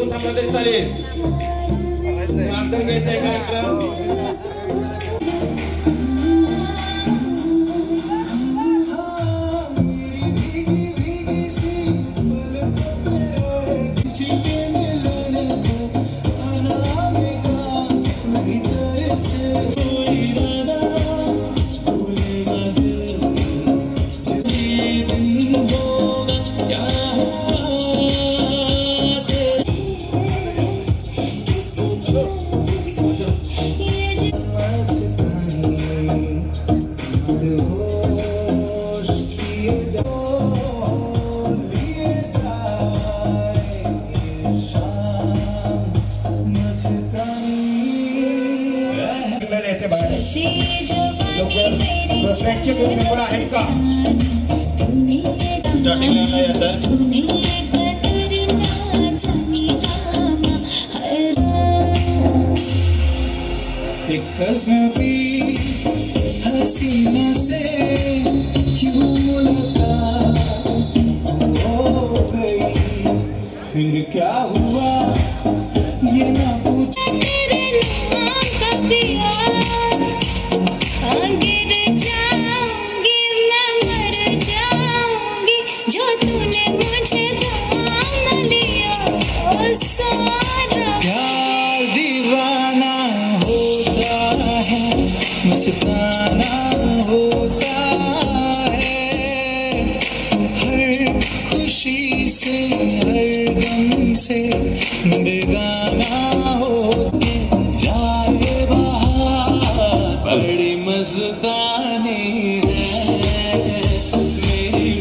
बसून थांबला तरी चालेल. प्रार्थना घ्यायचा आहे कार्यक्रम. प्रत्येक मेंबर आहेत का स्टार्टिंगला नाही आता एक नबी हसीना से क्यों मुलाकात हो गई फिर क्या हुआ ये ना पूछ तेरे नाम का प्यार बेगाना हो जाए बहार बड़ी मस्तानी है मेरी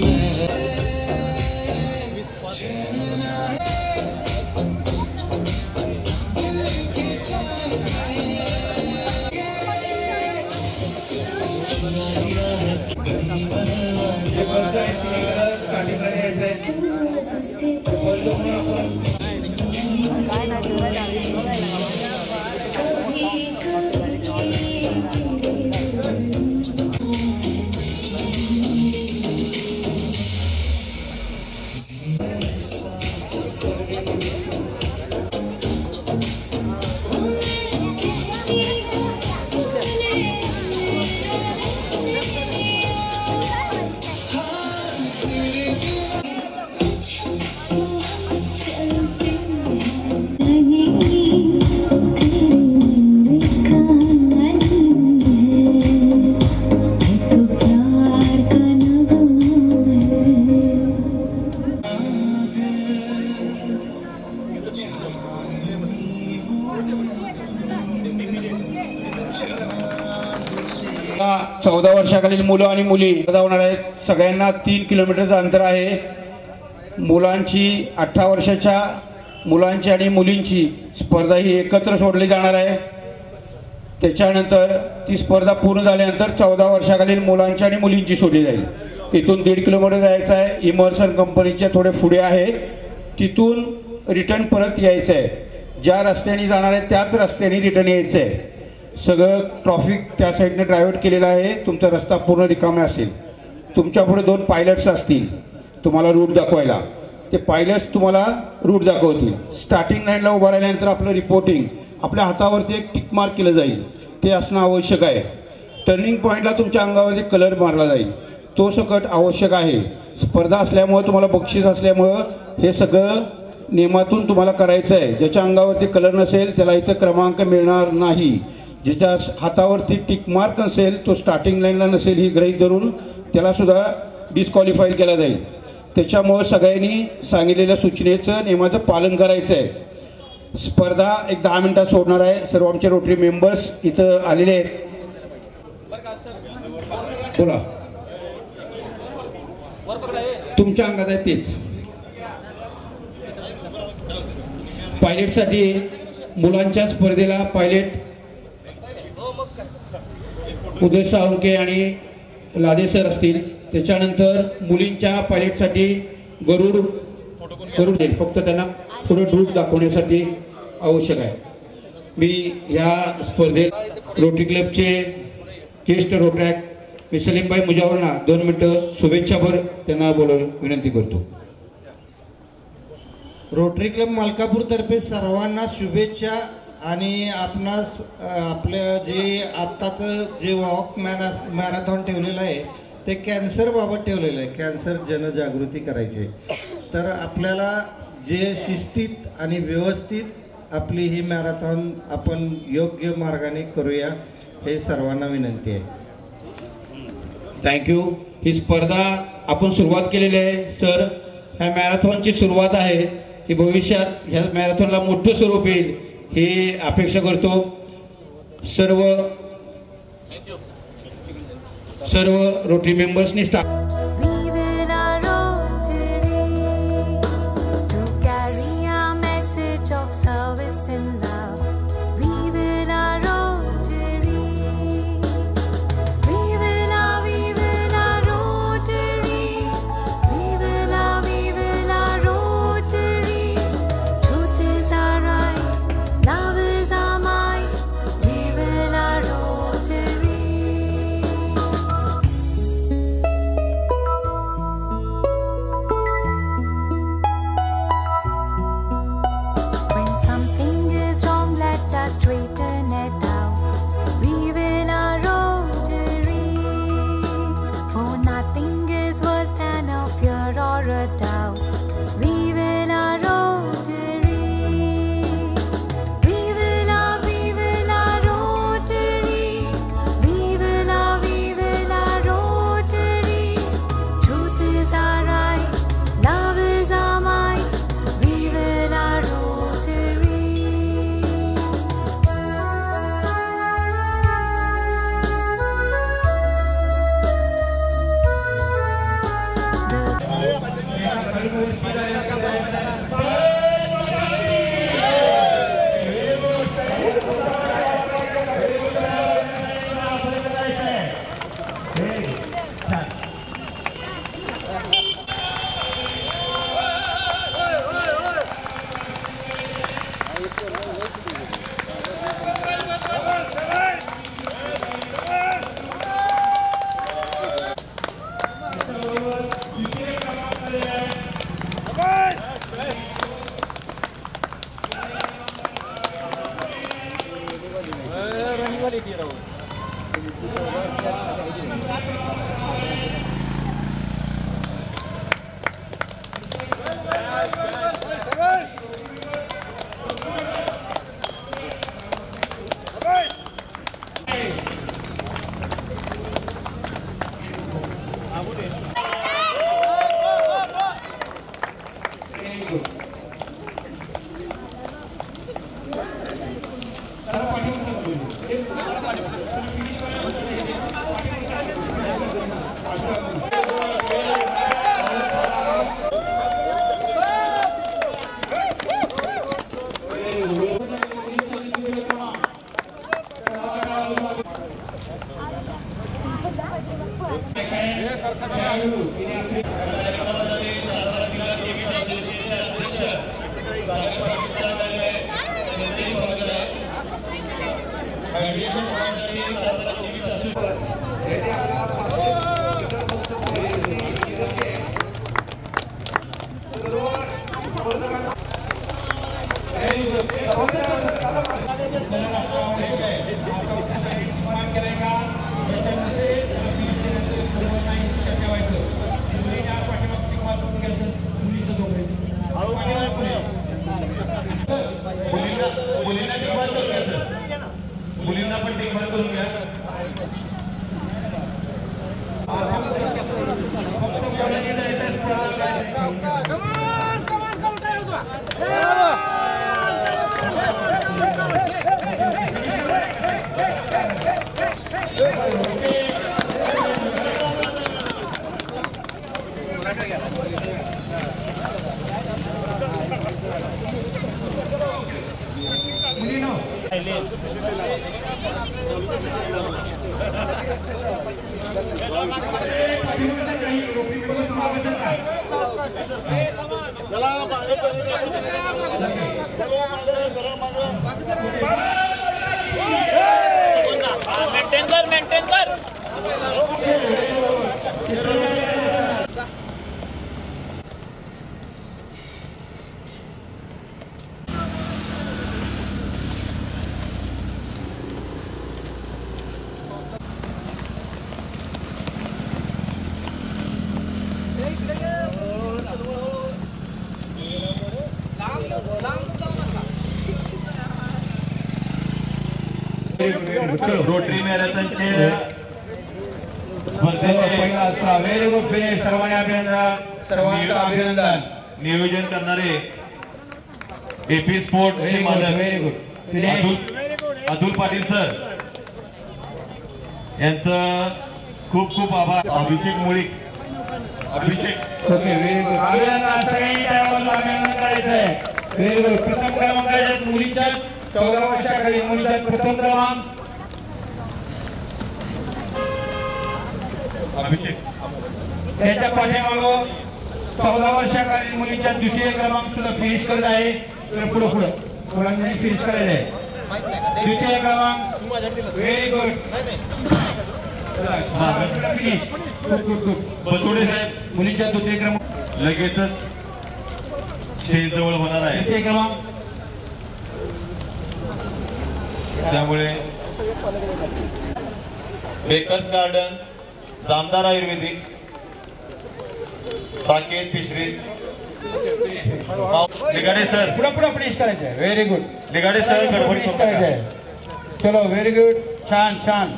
आता 14 वर्षाखालील मुलं आणि मुली होणार आहेत. सगळ्यांना 3 किलोमीटरचं अंतर आहे. मुलांची 18 वर्षाच्या मुलांची आणि मुलींची स्पर्धा ही एकत्र सोडली जाणार आहे. त्याच्यानंतर ती स्पर्धा पूर्ण झाल्यानंतर 14 वर्षाखालील मुलांची आणि मुलींची सोडली जाईल. इथून 1.5 किलोमीटर जायचं आहे. इमर्सन कंपनीच्या थोडे पुढे आहे. तिथून रिटर्न परत यायचं आहे. ज्या रस्त्याने जाणार आहे त्याच रस्त्याने रिटर्न यायचं आहे. सगळं ट्रॅफिक त्या साईडने डायव्हर्ट केलेला आहे. तुमचा रस्ता पूर्ण रिकामा असेल. तुमच्या पुढे 2 पायलट्स असतील तुम्हाला रूट दाखवायला. ते पायलट्स तुम्हाला रूट दाखवतील. स्टार्टिंग लाईनला उभा राहिल्यानंतर आपलं रिपोर्टिंग आपल्या हातावरती एक टिक मार्क केलं जाईल. ते असणं आवश्यक आहे. टर्निंग पॉईंटला तुमच्या अंगावरती कलर मारला जाईल. तो सकट आवश्यक आहे. स्पर्धा असल्यामुळं तुम्हाला बक्षीस असल्यामुळं हे सगळं नियमातून तुम्हाला करायचं आहे. ज्याच्या अंगावरती कलर नसेल त्याला इथं क्रमांक मिळणार नाही. ज्याच्या हातावरती टिक मार्क नसेल तो स्टार्टिंग लाईनला नसेल ही गृहीत धरून त्यालासुद्धा डिस्क्वालिफाय केला जाईल. त्याच्यामुळं सगळ्यांनी सांगितलेल्या सूचनेचं नियमाचं पालन करायचं आहे. स्पर्धा एक 10 मिनिटात सोडणार आहे. सर्व आमचे रोटरी मेंबर्स इथं आलेले आहेत. बोला तुमच्या अंगात आहे तेच. पायलटसाठी मुलांच्या स्पर्धेला पायलट उदय साळुंके आणि लादे सर असतील. त्याच्यानंतर मुलींच्या पायलटसाठी गरुड देईल. फक्त त्यांना थोडं रूट दाखवण्यासाठी आवश्यक आहे. मी ह्या स्पर्धेत रोटरी क्लबचे गेस्ट रोटरॅक मी सलीमभाई मुजावरना 2 मिनिटं शुभेच्छाभर त्यांना बोलावून विनंती करतो. रोटरी क्लब मलकापूरतर्फे सर्वांना शुभेच्छा आणि आपणास आपलं जे आत्ताचं जे वॉक मॅरेथॉन ठेवलेलं आहे ते कॅन्सरबाबत ठेवलेलं आहे. कॅन्सर जनजागृती करायची आहे. तर आपल्याला जे शिस्तीत आणि व्यवस्थित आपली ही मॅरेथॉन आपण योग्य मार्गाने करूया हे सर्वांना विनंती आहे. थँक्यू. ही स्पर्धा आपण सुरुवात केलेली आहे सर. ह्या मॅरेथॉनची सुरुवात आहे ती भविष्यात ह्या मॅरेथॉनला मोठं स्वरूप येईल ही अपेक्षा करतो. सर्व रोटरी मेंबर्सनी स्टार्ट. मुलींना पण देखभाल करून घ्या. मेंटेन कर. रोटरी मॅरेथॉनचे व्हेरी गुड फिनिश. सर्वांना अभिनंदन. सर्वांना अभिनंदन. नियोजन करणारे AP sport very good very good finish. Atul Patil sir यांचं खूप खूप आभार. Abhishek Mulik Abhishek okay very good. अभिनंदन. सगळ्यांनी त्यावर अभिनंदन करायचं आहे. Very good. प्रथम क्रमांकाच्या मुलीच्या 14 वर्षाखालील मुलीचा प्रथम क्रमांक अभिषेक त्याच्या पाठीमागं 14 वर्षाखालील मुलीच्या द्वितीय क्रमांक सुद्धा फिनिश करत आहे. पुढे पुढे मुलांनी फिनिश करायचं आहे. द्वितीय क्रमांक व्हेरी गुड. फिनिश. बतोडे साहेब मुलीच्या द्वितीय क्रमांक लगेचच स्टेज जवळ होणार आहे द्वितीय क्रमांक त्यामुळे Bakers Garden Jamdar Ayurvedic Saket Fishery Ligade sir पुढे पुढे फिनिश करायचं आहे. Very good. लिगाडे सर गडबड फिनिश करायचं आहे. चलो व्हेरी गुड. छान छान.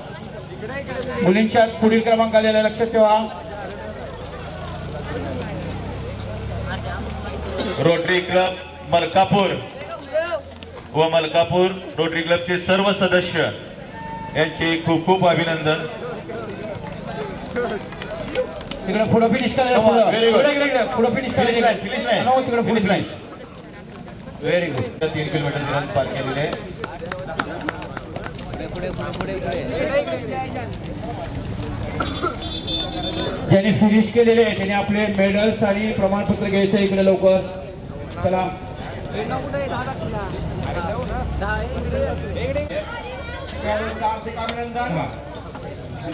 मुलींच्या पुढील क्रमांक आलेला लक्षात ठेवा. रोटरी क्लब मलकापूर व मलकापूर रोटरी क्लबचे सर्व सदस्य यांचे खूप खूप अभिनंदन. तिकडे पुढे फिनिश करायला पुढे फिनिश करायचं. तिकडे फिनिश नाही. Very good. 3 किलोमीटर रन पार केलेले आहे. ज्यांनी फिनिश केलेले आहे त्यांनी आपले मेडल्स आणि प्रमाणपत्र घ्यायचं इकडे लवकर. चला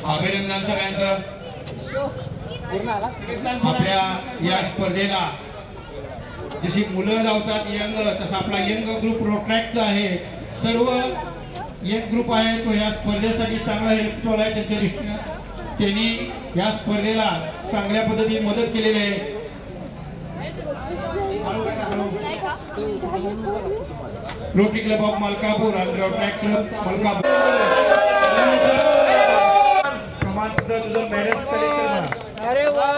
अभिनंदन सगळ्यांचं. आपल्या या स्पर्धेला जशी मुलं लावतात यंग तसा आपला यंग ग्रुप रोट्रॅकचा आहे. सर्व यंग ग्रुप आहे तो या स्पर्धेसाठी चांगला हेल्पफुल आहे. त्यांच्या दृष्टीने त्यांनी या स्पर्धेला चांगल्या पद्धतीने मदत केलेली आहे. रोटरी क्लब ऑफ मलकापूर आणि रोट्रॅक क्लब मलकापूर प्रमाणपत्र तुझं मेडल कलेक्ट करा. अरे वा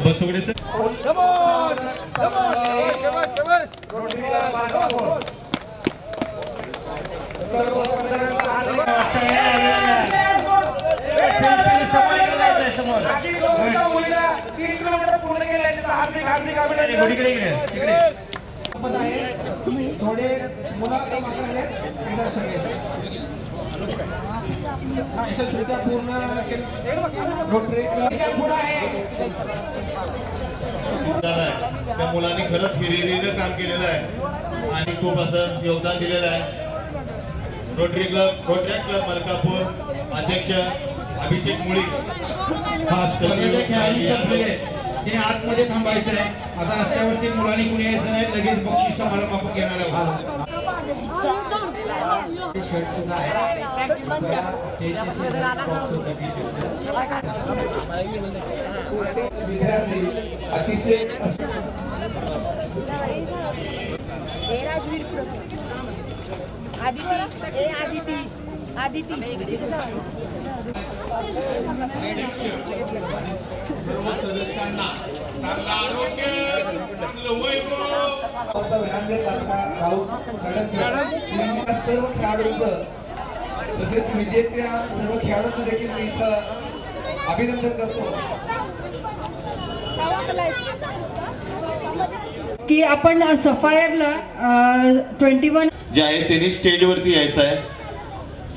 बसवडे सर थोडे पूर्ण त्या मुलांनी खरंच हिरिरीनं काम केलेलं आहे आणि खूप असं योगदान दिलेलं आहे. रोटरी क्लब मलकापूर अध्यक्ष अभिषेक मुळीक. तिने आतमध्ये थांबायचं आहे. आता रस्त्यावरती मुलांनी कुणी यायचं नाही. लगेच बक्षीस समारंभ आपण घेणार आहोत. अतिशय आदिती सर्व सदस्यांना चांगलं आरोग्य, चांगलं वैभव. सर्व खेळाडूंचं तसेच विजेत्या सर्व खेळाडूंचं देखील मी इथं अभिनंदन करतो की आपण सफायरला 21 जे आहे त्यांनी स्टेजवरती यायचं आहे.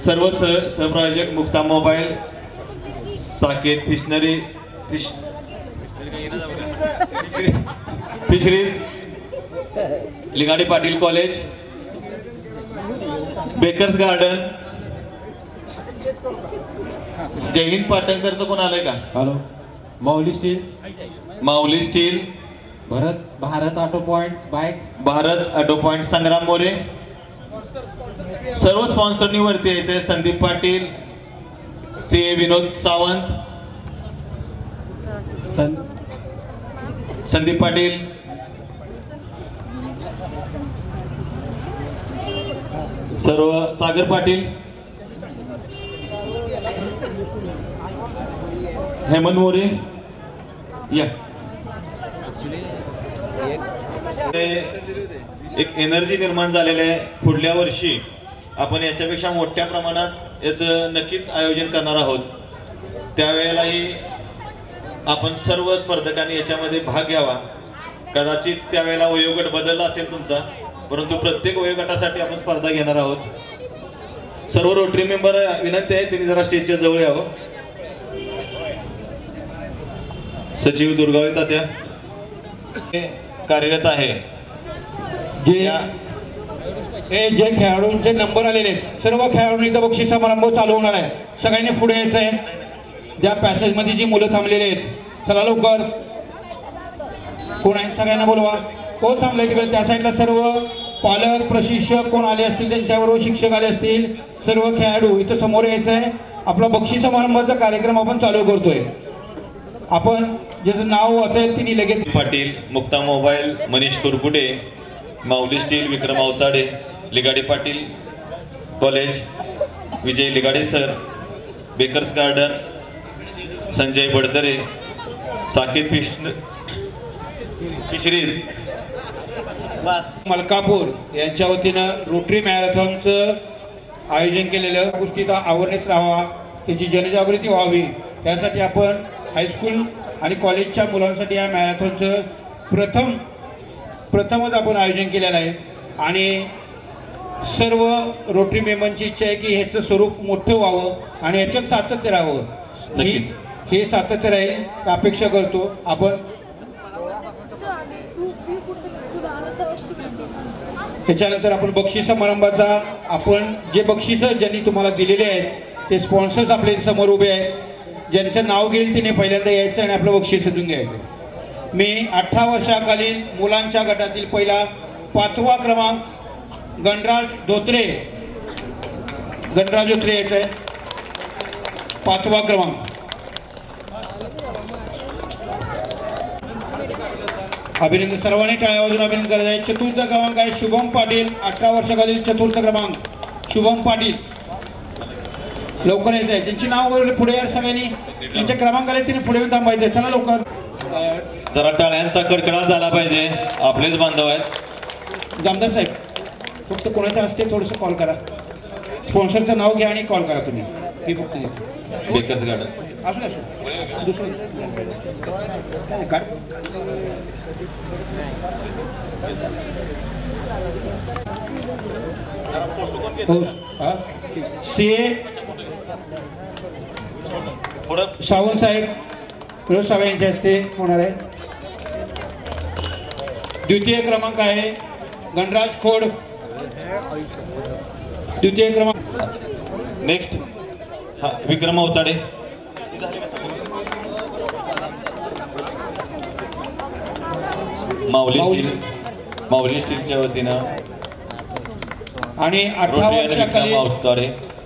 सर्व सहप्रायोजक Mukta Mobile Saket Fisheries Ligade Patil College Bakers Garden Jai Hind पाटणकरचं कोण आलंय का? Hello Mauli Steel Bharat Auto Points Bikes Bharat Auto Point Sangram More. सर्व स्पॉन्सरनी वरती यायचंय. संदीप पाटील CA विनोद सावंत संदीप पाटील, सर्व सागर पाटील, हेमंत मोरे या. एक एनर्जी निर्माण झालेली आहे. पुढल्या वर्षी आपण याच्यापेक्षा मोठ्या प्रमाणात याचं नक्कीच आयोजन करणार आहोत. त्यावेळेलाही आपण सर्व स्पर्धकांनी याच्यामध्ये भाग घ्यावा. कदाचित त्यावेळेला वयोगट बदलला असेल तुमचा, परंतु प्रत्येक वयोगटासाठी आपण स्पर्धा घेणार आहोत. सर्व रोटरी मेंबर विनंती आहे त्यांनी जरा स्टेजच्या जवळ यावं. सचिव दुर्गावत तात्या कार्यरत आहे. जे खेळाडूंचे नंबर आलेले आहेत सर्व खेळाडूंचा बक्षीस समारंभ चालू होणार आहे. सगळ्यांनी पुढे यायचं आहे. ज्या पॅसेज मध्ये जी मुलं थांबलेली आहेत चला लवकर. कोण आहे सगळ्यांना बोलवा. कोण थांबले तिकडे त्या साईडला. सर्व पालक प्रशिक्षक कोण आले असतील त्यांच्याबरोबर शिक्षक आले असतील. सर्व खेळाडू इथं समोर यायचं आहे. आपला बक्षीस समारंभाचा कार्यक्रम आपण चालू करतोय. आपण ज्याचं नाव असेल तिने लगेच. Patil, Mukta Mobile, Manish Kurkute, Mauli Steel, Vikram Awtade, Ligade Patil College, Vijay Ligade sir, Bakers Garden, Sanjay Badtare, Saket Fisheries, Malkapur यांच्या वतीनं रोटरी मॅरेथॉनचं आयोजन केलेलं. गोष्टीचा अवेअरनेस राहावा, त्याची जनजागृती व्हावी, त्यासाठी आपण हायस्कूल आणि कॉलेजच्या मुलांसाठी या मॅरेथॉनचं प्रथमच आपण आयोजन केलेलं आहे. आणि सर्व रोटरी मेंबरची इच्छा आहे की ह्याचं स्वरूप मोठं व्हावं आणि ह्याच्यात सातत्य राहावं. नक्कीच हे सातत्य राहील अपेक्षा करतो आपण. त्याच्यानंतर आपण बक्षीस समारंभाचा आपण जे बक्षीस ज्यांनी तुम्हाला दिलेले आहेत ते स्पॉन्सर्स आपल्या समोर उभे आहेत. ज्यांचं नाव घेईल तिने पहिल्यांदा यायचं आणि आपलं बक्षीस देऊन घ्यायचं. मी 18 वर्षाखालील मुलांच्या गटातील पहिला 5वा क्रमांक गणराज धोत्रे यायचा आहे. 5वा क्रमांक. अभिनंदन. सर्वांनी टाळ्या वाजवून अभिनंदन करायचं आहे. 4था क्रमांक आहे शुभम पाटील, 18 वर्षाखालील 4था क्रमांक शुभम पाटील. लवकर यायचं आहे. त्यांची नाव वगैरे पुढे यार सगळ्यांनी. त्यांच्या क्रमांक आले तिने पुढे येऊन थांबायचं. चला लवकर. जरा टाळ्यांचा कडकडाट झाला पाहिजे. आपलेच बांधव आहेत. जामदार साहेब फक्त कोणाच्या हस्ते थोडंसं कॉल करा. स्पॉन्सरचं नाव घ्या आणि कॉल करा तुम्ही. हे फक्त बेकर्स गार्डन असू दुसरं सीए सावंत साहेब फिरोज साहेब यांच्या हस्ते होणार आहे. द्वितीय क्रमांक आहे गणराज खोड. द्वितीय क्रमांक. नेक्स्ट विक्रम अवताडे. माऊली स्टीलच्या वतीनं. आणि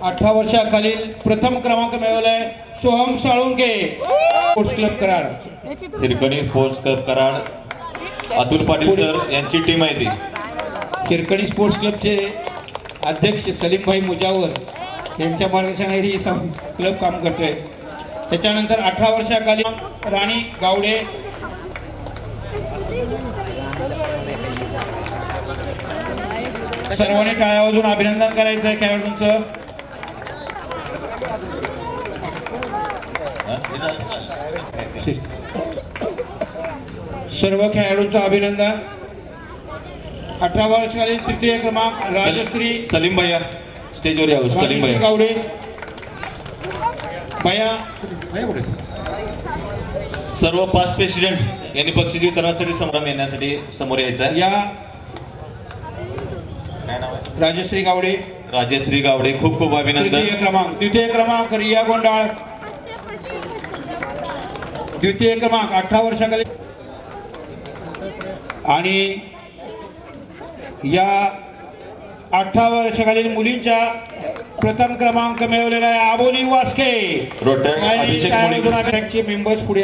18 वर्षाखालील प्रथम क्रमांक मिळवलाय Soham Salunke sports club Karad. Hirkani sports club Karad. Atul Patil sir यांची टीम आहे ती. हिरकणी स्पोर्ट्स क्लबचे अध्यक्ष सलीमभाई मुजावर यांच्या मार्गदर्शनाखाली ही क्लब काम करतोय. त्याच्यानंतर 18 वर्षाखालील राणी गावडे. सर्वांनी टाळ्या वाजवून अभिनंदन करायचं आहे खेळाडूंचं. सर्व खेळाडूंचं अभिनंदन. 18 वर्षाखालील तृतीय क्रमांक राजश्री सलीम भैया स्टेजवर यावं. सलीम भैया गावडे. भैया सर्व 5 प्रेसिडेंट यांनी बक्षीस वितरणासाठी संभ्रम येण्यासाठी समोर यायचा आहे. या राजश्री गावडे खूप खूप अभिनंदन. द्वितीय क्रमांक रिया गोंडाळ. द्वितीय क्रमांक 18 वर्षाखाली. आणि या 18 वर्षाखालील मुलींच्या प्रथम क्रमांक मिळवलेला आहे आबोली वास्के. अभिषेक मेंबर्स पुढे.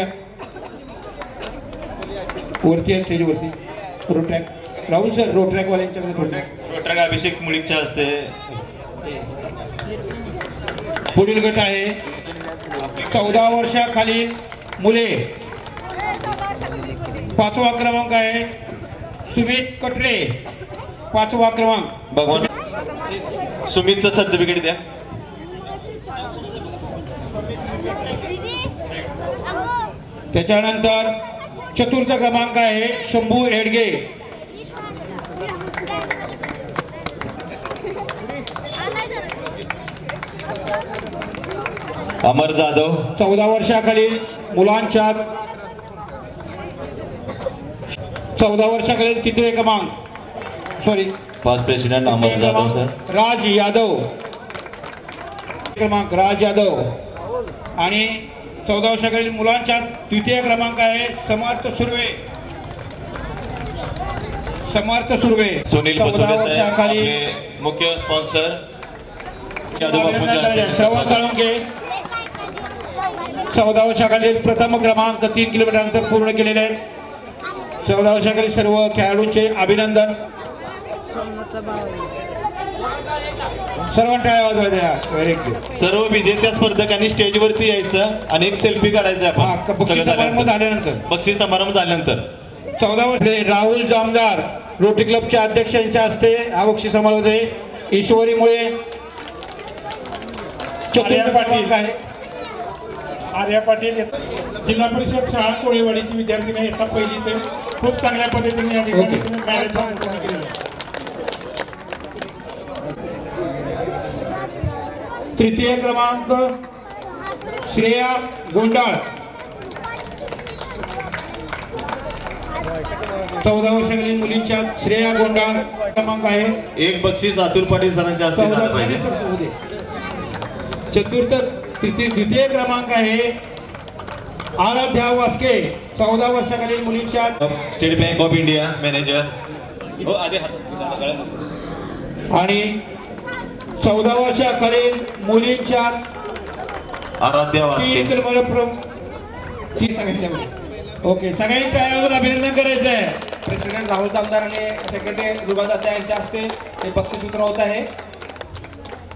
वरती आहे स्टेजवरती. रो ट्रॅक राहुल सर, रो ट्रॅकवाल्यांच्याकडे थोडं. रोटरॅक अभिषेक मुळीकच्या हस्ते. पुढील गट आहे 14 वर्षाखालील मुले. 5वा क्रमांक आहे सुमित कटरे, 5वा क्रमांक. भगवान सुमितचं सर्टिफिकेट द्या. त्याच्यानंतर 4था क्रमांक आहे शंभू एडगे. अमर जाधव 14 वर्षाखालील मुलांच्या 14 वर्षाखालील कितवे क्रमांक, सॉरी पास प्रेसिडेंट अमर जाधव सर. राज यादव क्रमांक, राज यादव. आणि 14 वर्षाखालील मुलांच्या 2य क्रमांक आहे समर्थ सुर्वे. समर्थ सुर्वे. सुनील 14 वर्षाखालील आपले मुख्य स्पॉन्सर. श्रवण साळुंके 14 वर्षाखालील प्रथम क्रमांक 3 किलोमीटर अंतर पूर्ण केलेले आहे. 14 वर्षाखालील सर्व खेळाडूंचे अभिनंदन. सर्वांना टाळ्या वाजवायच्या. Very good. सर्व विजेत्या स्पर्धकांनी स्टेजवरती यायचं आणि एक सेल्फी काढायचा आपण. बक्षीस समारंभ झाल्यानंतर. बक्षीस समारंभ झाल्यानंतर 14 वर्ष राहुल जामदार रोटरी क्लबच्या अध्यक्षांच्या हस्ते हा बक्षीस समारंभ आहे. ईश्वरीमुळे आर्या पाटील जिल्हा परिषद शाळा कोळेवाडीची विद्यार्थिनी इयत्ता पहिली ते खूप चांगल्या पद्धतीने या ठिकाणी मॅरेथॉन पूर्ण केलेलं आहे. 3य क्रमांक श्रेया गोंडाळ 14 वर्षाखालील मुलींच्या श्रेया गोंडाळ क्रमांक आहे. एक बक्षीस अतुल पाटील सरांच्या हस्ते झालं पाहिजे. 4य क्रमांक आहे आराध्या वास्के 14 वर्षाखालील मुलींच्या. State bank of India manager. आणि 14 वर्षाखालील मुलींच्या आराध्या वास्के. 3 किलोमीटर. ओके, सगळ्यांनी टाळ्यावर अभिनंदन करायचं आहे. प्रेसिडेंट राहुल जामदार आणि सेक्रेटरी रुबा दादा यांच्या हस्ते हे बक्षीस वितरण होत आहे.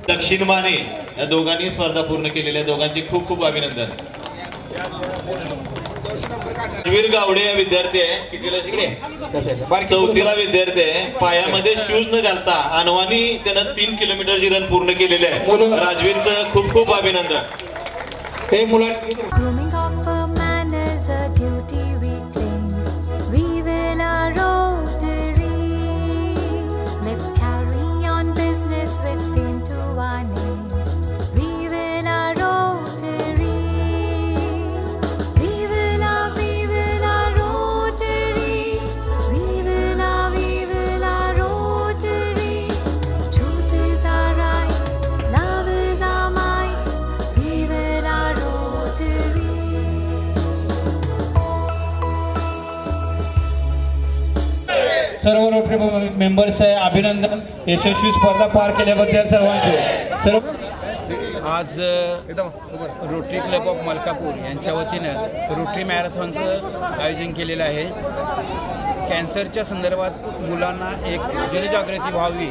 दक्षिण माने या दोघांनी स्पर्धा पूर्ण केलेल्या दोघांचे खूप खूप अभिनंदन. वीर गावडे या विद्यार्थी आहे. कितीला तिकडे 4थीला विद्यार्थी आहे. पायामध्ये शूज न घालता अनवानी त्यानं 3 किलोमीटरची रन पूर्ण केलेली आहे. राजवीरचं खूप खूप अभिनंदन. हे मुलांनी सर्व रोटरी मेंबर्सचे अभिनंदन. यशस्वी स्पर्धा पार केल्याबद्दल सर्वांचे. आज रोटरी क्लब ऑफ मलकापूर यांच्या वतीनं रोटरी मॅरेथॉनचं आयोजन केलेलं आहे. कॅन्सरच्या संदर्भात मुलांना एक जनजागृती व्हावी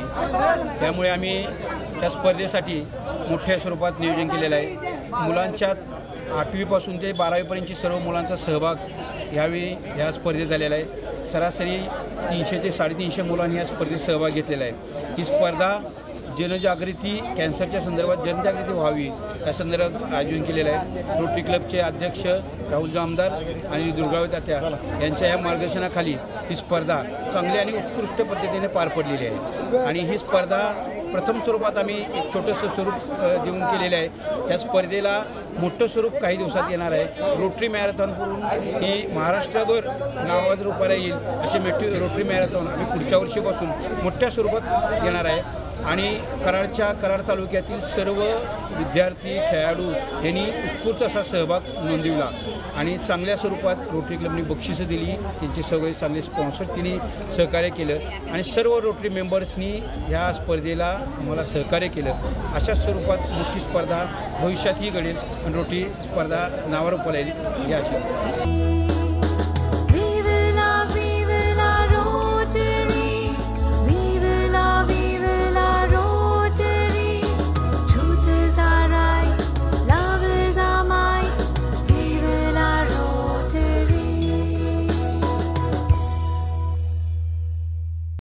त्यामुळे आम्ही त्या स्पर्धेसाठी मोठ्या स्वरूपात नियोजन केलेलं आहे. मुलांच्या 8वीपासून ते 12वीपर्यंतची सर्व मुलांचा सहभाग यावेळी ह्या स्पर्धेत झालेला आहे. सरासरी 300 ते 350 मुलांनी या स्पर्धेत सहभाग घेतलेला आहे. ही स्पर्धा जनजागृती कॅन्सरच्या संदर्भात जनजागृती व्हावी या संदर्भात आयोजन केलेलं आहे. रोटरी क्लबचे अध्यक्ष राहुल जामदार आणि दुर्गावती तात्या यांच्या या मार्गदर्शनाखाली ही स्पर्धा चांगली आणि उत्कृष्ट पद्धतीने पार पडलेली आहे. आणि ही स्पर्धा प्रथम स्वरूपात आम्ही एक छोटंसं स्वरूप देऊन केलेलं आहे. या स्पर्धेला मोठं स्वरूप काही दिवसात येणार आहे. रोटरी मॅरेथॉन करून ही महाराष्ट्रभर नावाजर रूपाला येईल असे रोटरी मॅरेथॉन आम्ही पुढच्या वर्षीपासून मोठ्या स्वरूपात येणार आहे. आणि कराड तालुक्यातील सर्व विद्यार्थी खेळाडू यांनी उत्स्फूर्त असा सहभाग नोंदविला आणि चांगल्या स्वरूपात रोटरी क्लबनी बक्षिसं दिली. त्यांचे सगळे चांगले स्पॉन्सर त्यांनी सहकार्य केलं आणि सर्व रोटरी मेंबर्सनी ह्या स्पर्धेला आम्हाला सहकार्य केलं. अशा स्वरूपात मोठी स्पर्धा भविष्यातही घडेल आणि रोटरी स्पर्धा नावारूपाला येईल या आशेने.